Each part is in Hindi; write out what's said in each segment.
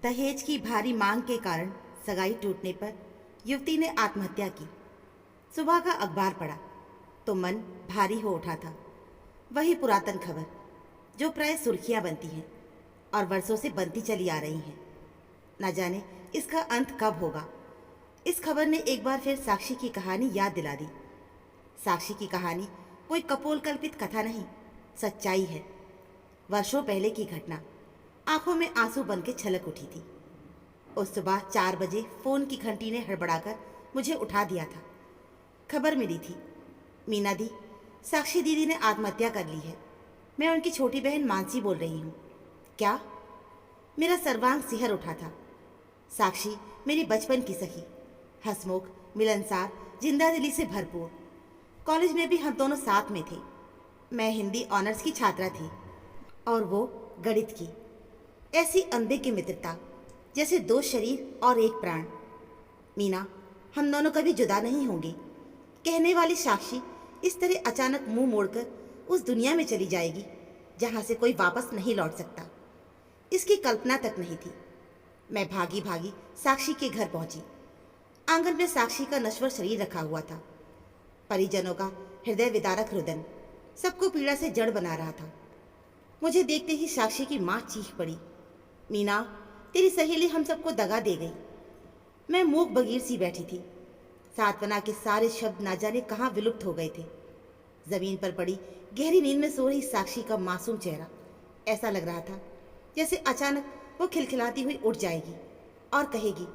दहेज की भारी मांग के कारण सगाई टूटने पर युवती ने आत्महत्या की। सुबह का अखबार पढ़ा तो मन भारी हो उठा था। वही पुरातन खबर जो प्राय सुर्खियां बनती हैं और वर्षों से बनती चली आ रही हैं। न जाने इसका अंत कब होगा। इस खबर ने एक बार फिर साक्षी की कहानी याद दिला दी। साक्षी की कहानी कोई कपोल कल्पित कथा नहीं, सच्चाई है। वर्षों पहले की घटना आंखों में आंसू बन के छलक उठी थी। उस सुबह 4 बजे फोन की घंटी ने हड़बड़ाकर मुझे उठा दिया था। खबर मिली थी, मीना दी, साक्षी दीदी ने आत्महत्या कर ली है। मैं उनकी छोटी बहन मानसी बोल रही हूँ। क्या? मेरा सर्वांग सिहर उठा था। साक्षी मेरी बचपन की सखी, हंसमुख, मिलनसार, जिंदा दिली से भरपूर। कॉलेज में भी हम दोनों साथ में थे। मैं हिंदी ऑनर्स की छात्रा थी और वो गणित की। ऐसी अनदेखी मित्रता, जैसे 2 शरीर और 1 प्राण। मीना, हम दोनों कभी जुदा नहीं होंगे, कहने वाली साक्षी इस तरह अचानक मुंह मोड़कर उस दुनिया में चली जाएगी जहां से कोई वापस नहीं लौट सकता, इसकी कल्पना तक नहीं थी। मैं भागी भागी साक्षी के घर पहुंची। आंगन में साक्षी का नश्वर शरीर रखा हुआ था। परिजनों का हृदय विदारक रुदन सबको पीड़ा से जड़ बना रहा था। मुझे देखते ही साक्षी की मां चीख पड़ी, मीना, तेरी सहेली हम सबको दगा दे गई। मैं मूक बगीर सी बैठी थी। सांत्वना के सारे शब्द ना जाने कहाँ विलुप्त हो गए थे। जमीन पर पड़ी गहरी नींद में सो रही साक्षी का मासूम चेहरा ऐसा लग रहा था जैसे अचानक वो खिलखिलाती हुई उठ जाएगी और कहेगी,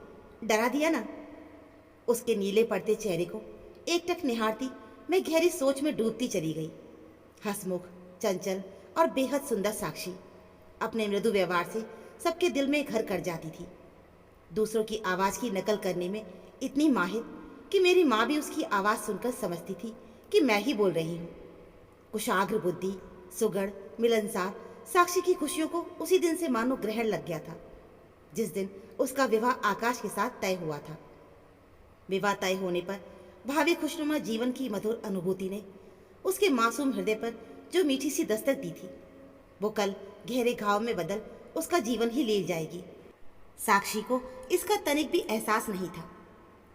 डरा दिया ना। उसके नीले पड़ते चेहरे को एकटक निहारती मैं गहरी सोच में डूबती चली गई। हंसमुख, चंचल और बेहद सुंदर साक्षी अपने मृदु व्यवहार से सबके दिल में घर कर जाती थी। दूसरों की आवाज़ की नकल करने में इतनी माहिर कि मेरी माँ भी उसकी आवाज़ सुनकर समझती थी कि मैं ही बोल रही हूँ। कुशाग्र बुद्धि, सुगढ़, मिलनसार साक्षी की खुशियों को उसी दिन से मानो ग्रहण लग गया था जिस दिन उसका विवाह आकाश के साथ तय हुआ था। विवाह तय होने पर भावी खुशनुमा जीवन की मधुर अनुभूति ने उसके मासूम हृदय पर जो मीठी सी दस्तक दी थी, वो कल गहरे घाव में बदल उसका जीवन ही ले जाएगी। साक्षी को इसका तनिक भी एहसास नहीं था।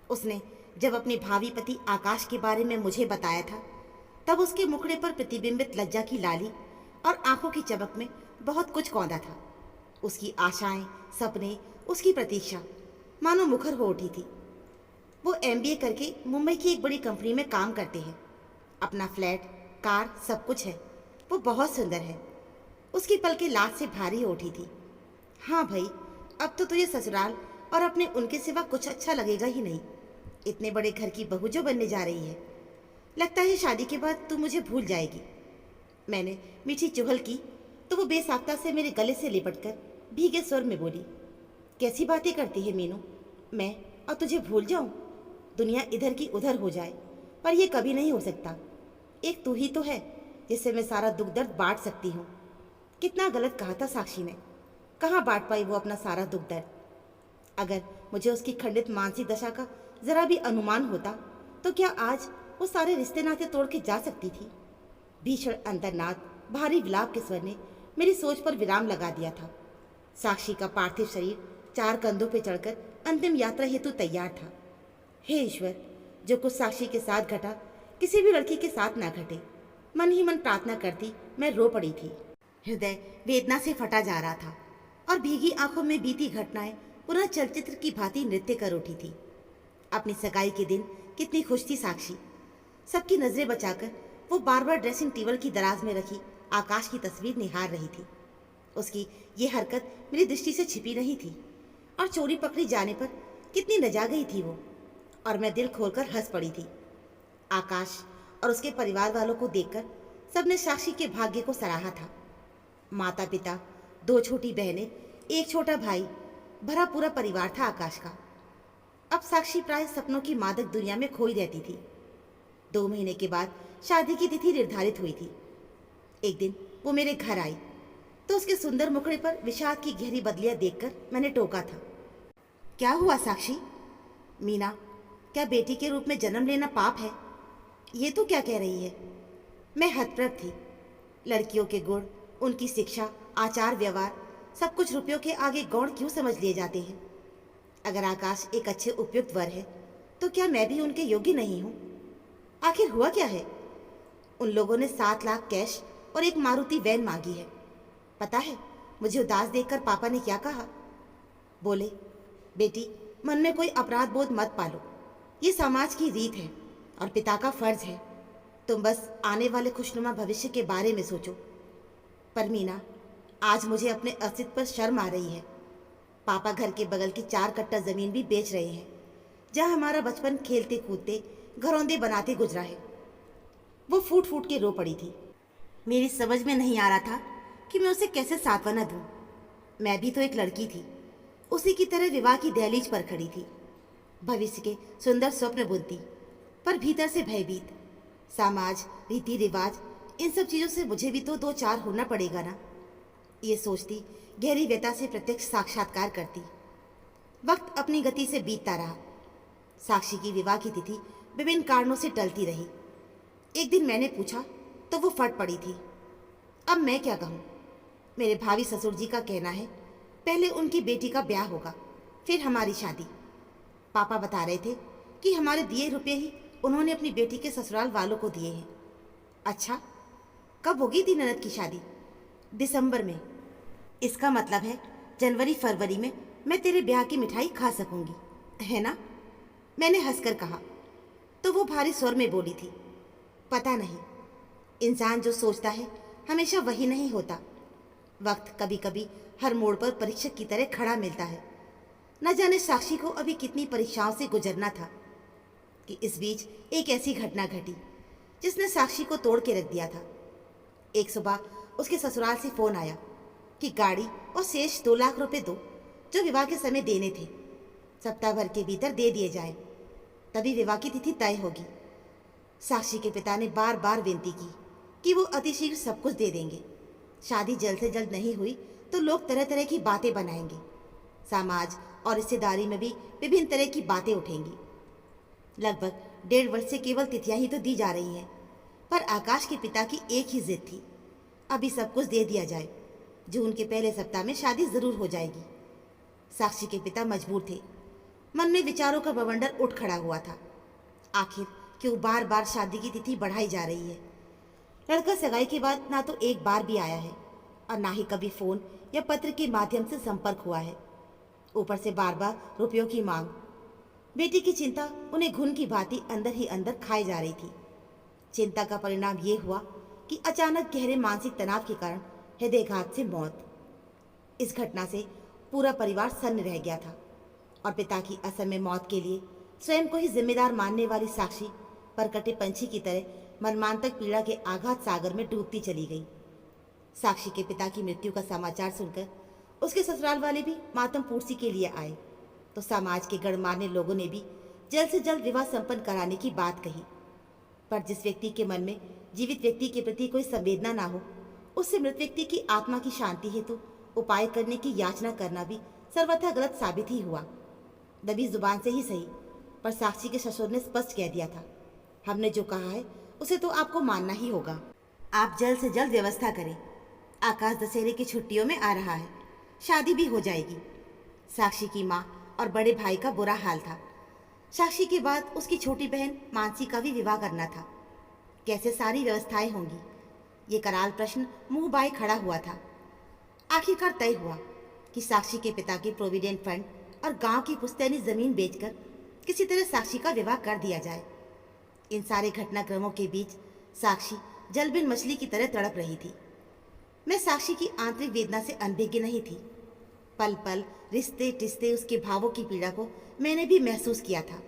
उसने जब अपने भावी पति आकाश के बारे में मुझे बताया था, तब उसके मुखड़े पर प्रतिबिंबित लज्जा की लाली और आंखों की चमक में बहुत कुछ कौंधा था। उसकी आशाएं, सपने, उसकी प्रतीक्षा मानो मुखर हो उठी थी। वो एमबीए करके मुंबई की एक बड़ी कंपनी में काम करते हैं। अपना फ्लैट, कार, सब कुछ है। वो बहुत सुंदर है। उसकी पलकें लाज से भारी हो उठी थी। हाँ भाई, अब तो तुझे ससुराल और अपने उनके सिवा कुछ अच्छा लगेगा ही नहीं। इतने बड़े घर की बहू जो बनने जा रही है, लगता है शादी के बाद तू मुझे भूल जाएगी। मैंने मीठी चुहल की तो वो बेसाख्ता से मेरे गले से लिपटकर भीगे स्वर में बोली, कैसी बातें करती है मीनू, मैं और तुझे भूल जाऊं? दुनिया इधर की उधर हो जाए पर यह कभी नहीं हो सकता। एक तू ही तो है जिससे मैं सारा दुख दर्द बांट सकती हूँ। कितना गलत कहा था साक्षी ने। कहाँ बांट पाई वो अपना सारा दुख दर्द। अगर मुझे उसकी खंडित मानसिक दशा का जरा भी अनुमान होता तो क्या आज वो सारे रिश्ते नाते तोड़ के जा सकती थी। भीषण अंतर्नाद, भारी विलाप के स्वर ने मेरी सोच पर विराम लगा दिया था। साक्षी का पार्थिव शरीर 4 कंधों पर चढ़कर अंतिम यात्रा हेतु तैयार था। हे ईश्वर, जो कुछ साक्षी के साथ घटा किसी भी लड़की के साथ ना घटे। मन ही मन प्रार्थना करती मैं रो पड़ी थी। हृदय वेदना से फटा जा रहा था और भीगी आंखों में बीती घटनाएं पुनः चलचित्र की भांति नृत्य कर उठी थी। अपनी सगाई के दिन कितनी खुश थी साक्षी। सबकी नजरें बचाकर वो बार बार ड्रेसिंग टेबल की दराज में रखी आकाश की तस्वीर निहार रही थी। उसकी ये हरकत मेरी दृष्टि से छिपी नहीं थी और चोरी पकड़ी जाने पर कितनी लजा गई थी वो, और मैं दिल खोलकर हंस पड़ी थी। आकाश और उसके परिवार वालों को देखकर सबने साक्षी के भाग्य को सराहा था। माता पिता, 2 छोटी बहनें, 1 छोटा भाई, भरा पूरा परिवार था आकाश का। अब साक्षी प्राय सपनों की मादक दुनिया में खोई रहती थी। 2 महीने के बाद शादी की तिथि निर्धारित हुई थी। एक दिन वो मेरे घर आई तो उसके सुंदर मुखड़े पर विषाद की गहरी बदलियां देखकर मैंने टोका था, क्या हुआ साक्षी? मीना, क्या बेटी के रूप में जन्म लेना पाप है? ये तो क्या कह रही है? मैं हतप्रभ थी। लड़कियों के गुण, उनकी शिक्षा, आचार व्यवहार सब कुछ रुपयों के आगे गौण क्यों समझ लिए जाते हैं? अगर आकाश एक अच्छे उपयुक्त वर है तो क्या मैं भी उनके योग्य नहीं हूँ? आखिर हुआ क्या है? उन लोगों ने 7 लाख कैश और एक मारुति वैन मांगी है। पता है मुझे उदास देखकर पापा ने क्या कहा? बोले, बेटी, मन में कोई अपराध बोध मत पालो। ये समाज की रीत है और पिता का फर्ज है। तुम बस आने वाले खुशनुमा भविष्य के बारे में सोचो। पर मीना, आज मुझे अपने अस्तित्व पर शर्म आ रही है। पापा घर के बगल की 4 कट्टा जमीन भी बेच रहे हैं, जहाँ हमारा बचपन खेलते कूदते घरौंदे बनाते गुजरा है। वो फूट फूट के रो पड़ी थी। मेरी समझ में नहीं आ रहा था कि मैं उसे कैसे सांत्वना दूं। मैं भी तो एक लड़की थी, उसी की तरह विवाह की दहलीज पर खड़ी थी, भविष्य के सुंदर स्वप्न बुनती, पर भीतर से भयभीत। समाज, रीति रिवाज, इन सब चीज़ों से मुझे भी तो 2 4 होना पड़ेगा ना। ये सोचती गहरी व्यथा से प्रत्यक्ष साक्षात्कार करती। वक्त अपनी गति से बीतता रहा। साक्षी की विवाह की तिथि विभिन्न कारणों से टलती रही। एक दिन मैंने पूछा तो वो फट पड़ी थी। अब मैं क्या कहूँ? मेरे भावी ससुर जी का कहना है पहले उनकी बेटी का ब्याह होगा, फिर हमारी शादी। पापा बता रहे थे कि हमारे दिए रुपये ही उन्होंने अपनी बेटी के ससुराल वालों को दिए हैं। अच्छा, कब होगी थी ननद की शादी? दिसंबर में। इसका मतलब है जनवरी फरवरी में मैं तेरे ब्याह की मिठाई खा सकूंगी, है ना? मैंने हंसकर कहा तो वो भारी स्वर में बोली थी, पता नहीं, इंसान जो सोचता है हमेशा वही नहीं होता। वक्त कभी कभी हर मोड़ पर परीक्षक की तरह खड़ा मिलता है। न जाने साक्षी को अभी कितनी परीक्षाओं से गुजरना था कि इस बीच एक ऐसी घटना घटी जिसने साक्षी को तोड़ के रख दिया था। एक सुबह उसके ससुराल से फोन आया कि गाड़ी और शेष 2 लाख रुपए दो, जो विवाह के समय देने थे, सप्ताह भर के भीतर दे दिए जाए, तभी विवाह की तिथि तय होगी। साक्षी के पिता ने बार बार विनती की कि वो अतिशीघ्र सब कुछ दे देंगे। शादी जल्द से जल्द नहीं हुई तो लोग तरह तरह की बातें बनाएंगे। समाज और रिश्तेदारी में भी विभिन्न तरह की बातें उठेंगी। लगभग 1.5 वर्ष से केवल तिथियां ही तो दी जा रही हैं, पर आकाश के पिता की एक ही जिद थी, अभी सब कुछ दे दिया जाए, जून के पहले सप्ताह में शादी जरूर हो जाएगी। साक्षी के पिता मजबूर थे। मन में विचारों का बवंडर उठ खड़ा हुआ था। आखिर क्यों बार बार शादी की तिथि बढ़ाई जा रही है? लड़का सगाई के बाद ना तो एक बार भी आया है और ना ही कभी फोन या पत्र के माध्यम से संपर्क हुआ है। ऊपर से बार बार रुपयों की मांग। बेटी की चिंता उन्हें घुन की भांति अंदर ही अंदर खाए जा रही थी। चिंता का परिणाम ये हुआ कि अचानक गहरे मानसिक तनाव के कारण हृदयघात से मौत। इस घटना से पूरा परिवार सन्न रह गया था और पिता की असमय मौत के लिए स्वयं को ही जिम्मेदार मानने वाली साक्षी परकटे पंछी की तरह मर्मांतक पीड़ा के आघात सागर में डूबती चली गई। साक्षी के पिता की मृत्यु का समाचार सुनकर उसके ससुराल वाले भी मातम पूर्ति के लिए आए, तो समाज के गणमान्य लोगों ने भी जल्द से जल्द विवाह संपन्न कराने की बात कही। पर जिस व्यक्ति के मन में जीवित व्यक्ति के प्रति कोई संवेदना ना हो, उससे मृत व्यक्ति की आत्मा की शांति हेतु उपाय करने की याचना करना भी सर्वथा गलत साबित ही हुआ। दबी जुबान से ही सही, पर साक्षी के ससुर ने स्पष्ट कह दिया था, हमने जो कहा है उसे तो आपको मानना ही होगा। आप जल्द से जल्द व्यवस्था करें। आकाश दशहरे की छुट्टियों में आ रहा है, शादी भी हो जाएगी। साक्षी की माँ और बड़े भाई का बुरा हाल था। साक्षी के बाद उसकी छोटी बहन मानसी का भी विवाह करना था। कैसे सारी व्यवस्थाएं होंगी, ये कराल प्रश्न मुंह बाए खड़ा हुआ था। आखिरकार तय हुआ कि साक्षी के पिता के प्रोविडेंट फंड और गांव की पुश्तैनी जमीन बेचकर किसी तरह साक्षी का विवाह कर दिया जाए। इन सारे घटनाक्रमों के बीच साक्षी जलबिन मछली की तरह तड़प रही थी। मैं साक्षी की आंतरिक वेदना से अनभिज्ञ नहीं थी। पल पल रिश्ते टिश्ते उसके भावों की पीड़ा को मैंने भी महसूस किया था।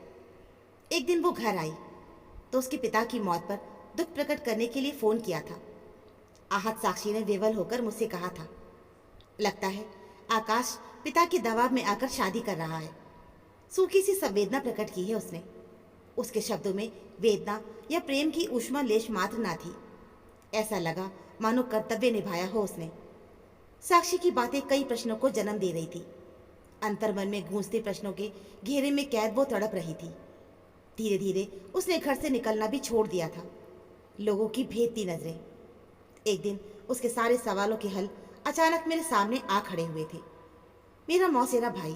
एक दिन वो घर आई तो उसके पिता की मौत पर दुख प्रकट करने के लिए फ़ोन किया था। आहत साक्षी ने विवल होकर मुझसे कहा था, लगता है आकाश पिता के दबाव में आकर शादी कर रहा है। सूखी सी संवेदना प्रकट की है उसने। उसके शब्दों में वेदना या प्रेम की ऊष्मा लेश मात्र ना थी। ऐसा लगा मानो कर्तव्य निभाया हो उसने। साक्षी की बातें कई प्रश्नों को जन्म दे रही थी। अंतर्मन में गूंजते प्रश्नों के घेरे में कैद वो तड़प रही थी। धीरे धीरे उसने घर से निकलना भी छोड़ दिया था। लोगों की भेदती नजरें। एक दिन उसके सारे सवालों के हल अचानक मेरे सामने आ खड़े हुए थे। मेरा मौसेरा भाई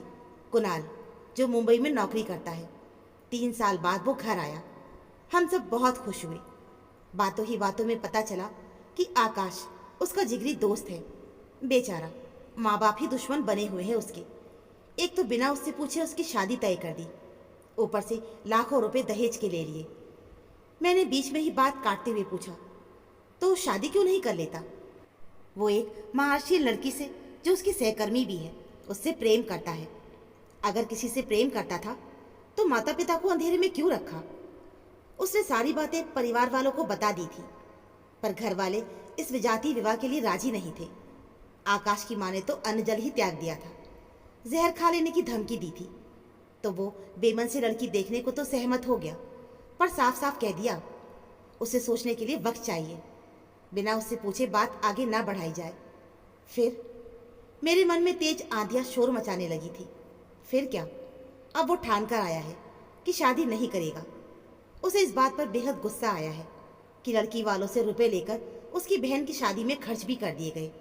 कुणाल, जो मुंबई में नौकरी करता है। 3 साल बाद वो घर आया। हम सब बहुत खुश हुए। बातों ही बातों में पता चला कि आकाश उसका जिगरी दोस्त है। बेचारा, माँ बाप ही दुश्मन बने हुए हैं उसके। एक तो बिना उससे पूछे उसकी शादी तय कर दी, ऊपर से लाखों रुपए दहेज के ले लिए। मैंने बीच में ही बात काटते हुए पूछा, तो शादी क्यों नहीं कर लेता? वो एक महर्षि लड़की से, जो उसकी सहकर्मी भी है, उससे प्रेम करता है। अगर किसी से प्रेम करता था तो माता पिता को अंधेरे में क्यों रखा? उसने सारी बातें परिवार वालों को बता दी थी, पर घर वाले इस विजातीय विवाह के लिए राजी नहीं थे। आकाश की माँ ने तो अन्न जल ही त्याग दिया था। जहर खा लेने की धमकी दी थी, तो वो बेमन से लड़की देखने को तो सहमत हो गया, पर साफ साफ कह दिया उसे सोचने के लिए वक्त चाहिए। बिना उससे पूछे बात आगे ना बढ़ाई जाए। फिर मेरे मन में तेज आंधियां शोर मचाने लगी थी। फिर क्या, अब वो ठान कर आया है कि शादी नहीं करेगा। उसे इस बात पर बेहद गुस्सा आया है कि लड़की वालों से रुपए लेकर उसकी बहन की शादी में खर्च भी कर दिए गए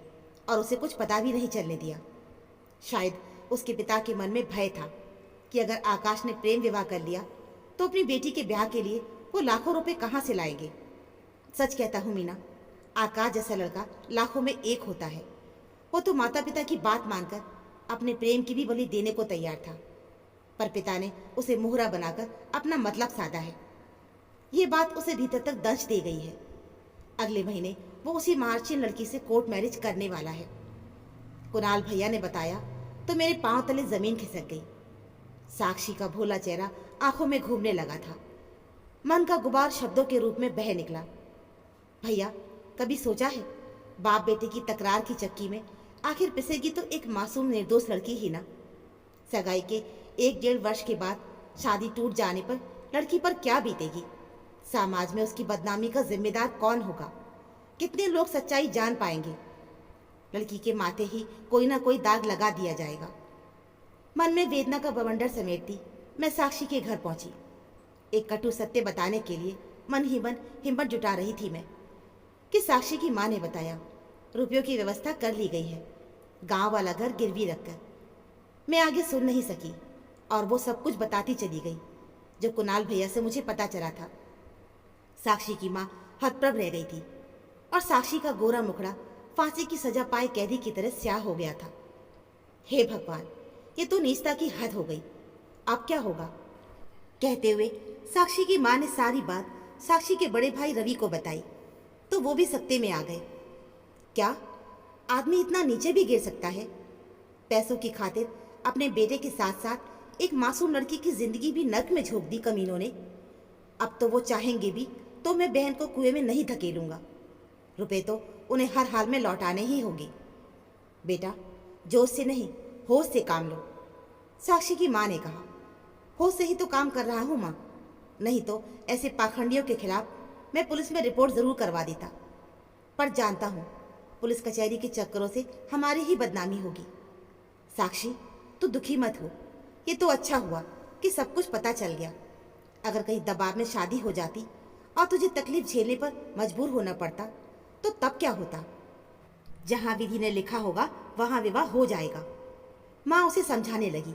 और उसे कुछ पता भी नहीं चलने दिया। शायद उसके पिता के मन में भय था कि अगर आकाश ने प्रेम विवाह कर लिया तो अपनी बेटी के ब्याह के लिए वो लाखों रुपए कहाँ से लाएंगे। सच कहता हूँ मीना, आकाश जैसा लड़का लाखों में एक होता है। वो तो माता पिता की बात मानकर अपने प्रेम की भी बलि देने को तैयार था, पर पिता ने उसे मोहरा बनाकर अपना मतलब साधा है। ये बात उसे भीतर तक दंश दे गई है। अगले महीने वो उसी महर्षि लड़की से कोर्ट मैरिज करने वाला है। कुणाल भैया ने बताया तो मेरे पांव तले जमीन खिसक गई। साक्षी का भोला चेहरा आंखों में घूमने लगा था। मन का गुबार शब्दों के रूप में बह निकला। भैया, कभी सोचा है, बाप बेटे की तकरार की चक्की में आखिर पिसेगी तो एक मासूम निर्दोष लड़की ही ना। सगाई के 1-1.5 वर्ष के बाद शादी टूट जाने पर लड़की पर क्या बीतेगी? समाज में उसकी बदनामी का जिम्मेदार कौन होगा? कितने लोग सच्चाई जान पाएंगे? लड़की के माथे ही कोई ना कोई दाग लगा दिया जाएगा। मन में वेदना का बवंडर समेटती मैं साक्षी के घर पहुंची। एक कटु सत्य बताने के लिए मन ही मन हिम्मत जुटा रही थी मैं कि साक्षी की माँ ने बताया रुपयों की व्यवस्था कर ली गई है, गांव वाला घर गिरवी रखकर। मैं आगे सुन नहीं सकी और वो सब कुछ बताती चली गई जो कुणाल भैया से मुझे पता चला था। साक्षी की माँ हतप्रभ रह गई थी और साक्षी का गोरा मुखड़ा फांसी की सजा पाए कैदी की तरह स्याह हो गया था। हे भगवान, ये तो नीचता की हद हो गई। अब क्या होगा? कहते हुए साक्षी की माँ ने सारी बात साक्षी के बड़े भाई रवि को बताई तो वो भी सकते में आ गए। क्या आदमी इतना नीचे भी गिर सकता है? पैसों की खातिर अपने बेटे के साथ साथ एक मासूम लड़की की जिंदगी भी नर्क में झोंक दी कमीनों ने। अब तो वो चाहेंगे भी तो मैं बहन को कुएं में नहीं धकेलूंगा। रुपए तो उन्हें हर हाल में लौटाने ही होंगे। बेटा, जोश से नहीं, होश से काम लो, साक्षी की माँ ने कहा। होश से ही तो काम कर रहा हूँ माँ, नहीं तो ऐसे पाखंडियों के खिलाफ मैं पुलिस में रिपोर्ट जरूर करवा देता। पर जानता हूँ पुलिस कचहरी के चक्करों से हमारी ही बदनामी होगी। साक्षी, तू दुखी मत हो। ये तो अच्छा हुआ कि सब कुछ पता चल गया। अगर कहीं दबाव में शादी हो जाती और तुझे तकलीफ झेलने पर मजबूर होना पड़ता तो तब क्या होता? जहां विधि ने लिखा होगा वहां विवाह हो जाएगा। माँ उसे समझाने लगी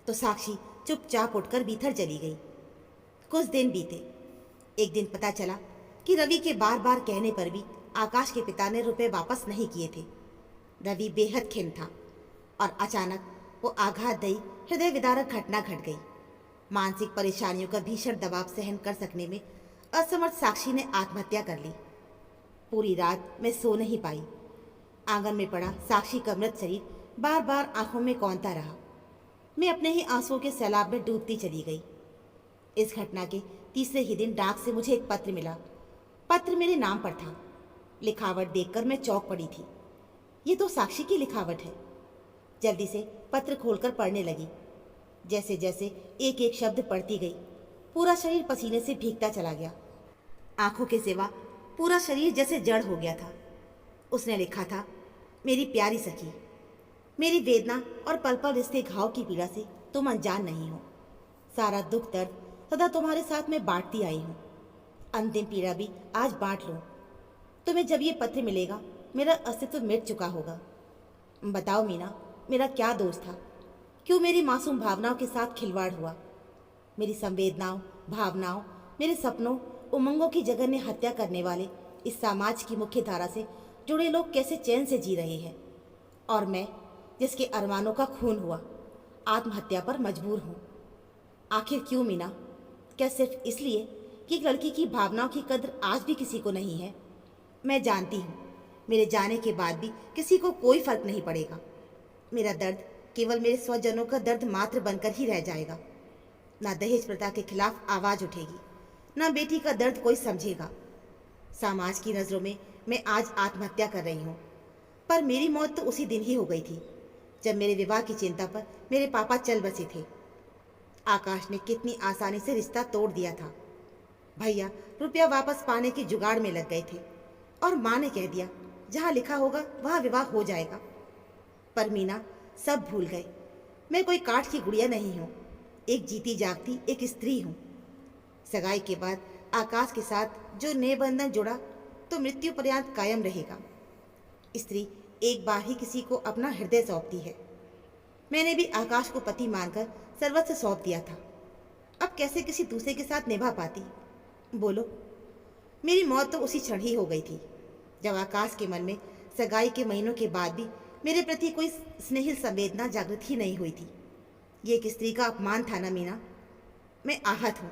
तो साक्षी चुपचाप उठकर भीतर चली गई। कुछ दिन बीते। एक दिन पता चला कि रवि के बार बार कहने पर भी आकाश के पिता ने रुपए वापस नहीं किए थे। रवि बेहद खिन्न था और अचानक वो आघातदायी हृदय विदारक घटना घट गई। मानसिक परेशानियों का भीषण दबाव सहन कर सकने में असमर्थ साक्षी ने आत्महत्या कर ली। पूरी रात मैं सो नहीं पाई। आंगन में पड़ा साक्षी का मृत शरीर बार बार आंखों में कौंधता रहा। मैं अपने ही आंसुओं के सैलाब में डूबती चली गई। इस घटना के तीसरे ही दिन डाक से मुझे एक पत्र मिला। पत्र मेरे नाम पर था। लिखावट देखकर मैं चौंक पड़ी थी। ये तो साक्षी की लिखावट है। जल्दी से पत्र खोलकर पढ़ने लगी। जैसे जैसे एक एक शब्द पढ़ती गई, पूरा शरीर पसीने से भीगता चला गया। आंखों के सिवा पूरा शरीर जैसे जड़ हो गया था। उसने लिखा था, मेरी प्यारी सखी, मेरी वेदना और पल पल रिश्ते घाव की पीड़ा से तुम अनजान नहीं हो। सारा दुख दर्द सदा तुम्हारे साथ मैं बांटती आई हूँ। अंतिम पीड़ा भी आज बांट लो। तुम्हें जब ये पत्र मिलेगा मेरा अस्तित्व मिट चुका होगा। बताओ मीना, मेरा क्या दोष था? क्यों मेरी मासूम भावनाओं के साथ खिलवाड़ हुआ? मेरी संवेदनाओं, भावनाओं, मेरे सपनों, उमंगों की जघन्य हत्या करने वाले इस समाज की मुख्य धारा से जुड़े लोग कैसे चैन से जी रहे हैं, और मैं, जिसके अरमानों का खून हुआ, आत्महत्या पर मजबूर हूँ। आखिर क्यों मीना? क्या सिर्फ इसलिए कि एक लड़की की भावनाओं की कद्र आज भी किसी को नहीं है? मैं जानती हूँ, मेरे जाने के बाद भी किसी को कोई फर्क नहीं पड़ेगा। मेरा दर्द केवल मेरे स्वजनों का दर्द मात्र बनकर ही रह जाएगा। ना दहेज प्रथा के खिलाफ आवाज उठेगी, ना बेटी का दर्द कोई समझेगा। समाज की नज़रों में मैं आज आत्महत्या कर रही हूँ, पर मेरी मौत तो उसी दिन ही हो गई थी जब मेरे विवाह की चिंता पर मेरे पापा चल बसे थे। आकाश ने कितनी आसानी से रिश्ता तोड़ दिया था। भैया रुपया वापस पाने के जुगाड़ में लग गए थे और माँ ने कह दिया जहाँ लिखा होगा वहाँ विवाह हो जाएगा। पर मीना सब भूल गए। मैं कोई काठ की गुड़िया नहीं हूँ, एक जीती जागती एक स्त्री हूँ। सगाई के बाद आकाश के साथ जो नए बंधन जुड़ा तो मृत्यु पर्यंत कायम रहेगा। स्त्री एक बार ही किसी को अपना हृदय सौंपती है। मैंने भी आकाश को पति मानकर सर्वस्व सौंप दिया था। अब कैसे किसी दूसरे के साथ निभा पाती? बोलो। मेरी मौत तो उसी क्षण ही हो गई थी जब आकाश के मन में सगाई के महीनों के बाद भी मेरे प्रति कोई स्नेहिल संवेदना जागृत ही नहीं हुई थी। ये एक स्त्री का अपमान था ना मीना। मैं आहत हूँ,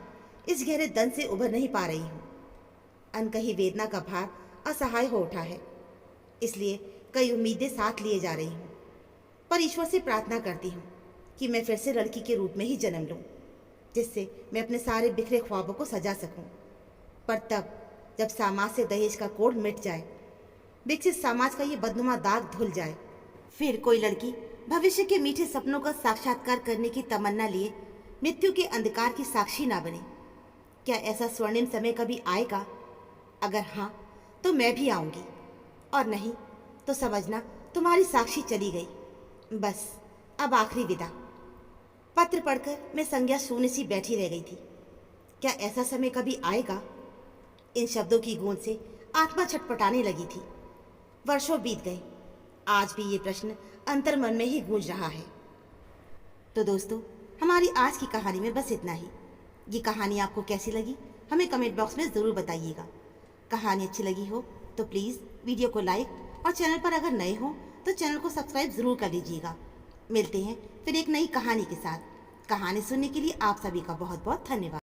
इस गहरे दंड से उभर नहीं पा रही हूँ। अनकही वेदना का भार असहाय हो उठा है, इसलिए कई उम्मीदें साथ लिए जा रही हूँ। पर ईश्वर से प्रार्थना करती हूँ कि मैं फिर से लड़की के रूप में ही जन्म लूँ, जिससे मैं अपने सारे बिखरे ख्वाबों को सजा सकूँ। पर तब जब समाज से दहेज का कोड मिट जाए, विकसित समाज का ये बदनुमा दाग धुल जाए, फिर कोई लड़की भविष्य के मीठे सपनों का साक्षात्कार करने की तमन्ना लिए मृत्यु के अंधकार की साक्षी ना बने। क्या ऐसा स्वर्णिम समय कभी आएगा? अगर हाँ तो मैं भी आऊँगी, और नहीं तो समझना तुम्हारी साक्षी चली गई। बस अब आखिरी विदा। पत्र पढ़कर मैं संज्ञा शून्य सी बैठी रह गई थी। क्या ऐसा समय कभी आएगा? इन शब्दों की गूंज से आत्मा छटपटाने लगी थी। वर्षों बीत गए, आज भी ये प्रश्न अंतर्मन में ही गूंज रहा है। तो दोस्तों, हमारी आज की कहानी में बस इतना ही। ये कहानी आपको कैसी लगी हमें कमेंट बॉक्स में ज़रूर बताइएगा। कहानी अच्छी लगी हो तो प्लीज़ वीडियो को लाइक और चैनल पर अगर नए हो तो चैनल को सब्सक्राइब ज़रूर कर लीजिएगा। मिलते हैं फिर एक नई कहानी के साथ। कहानी सुनने के लिए आप सभी का बहुत बहुत धन्यवाद।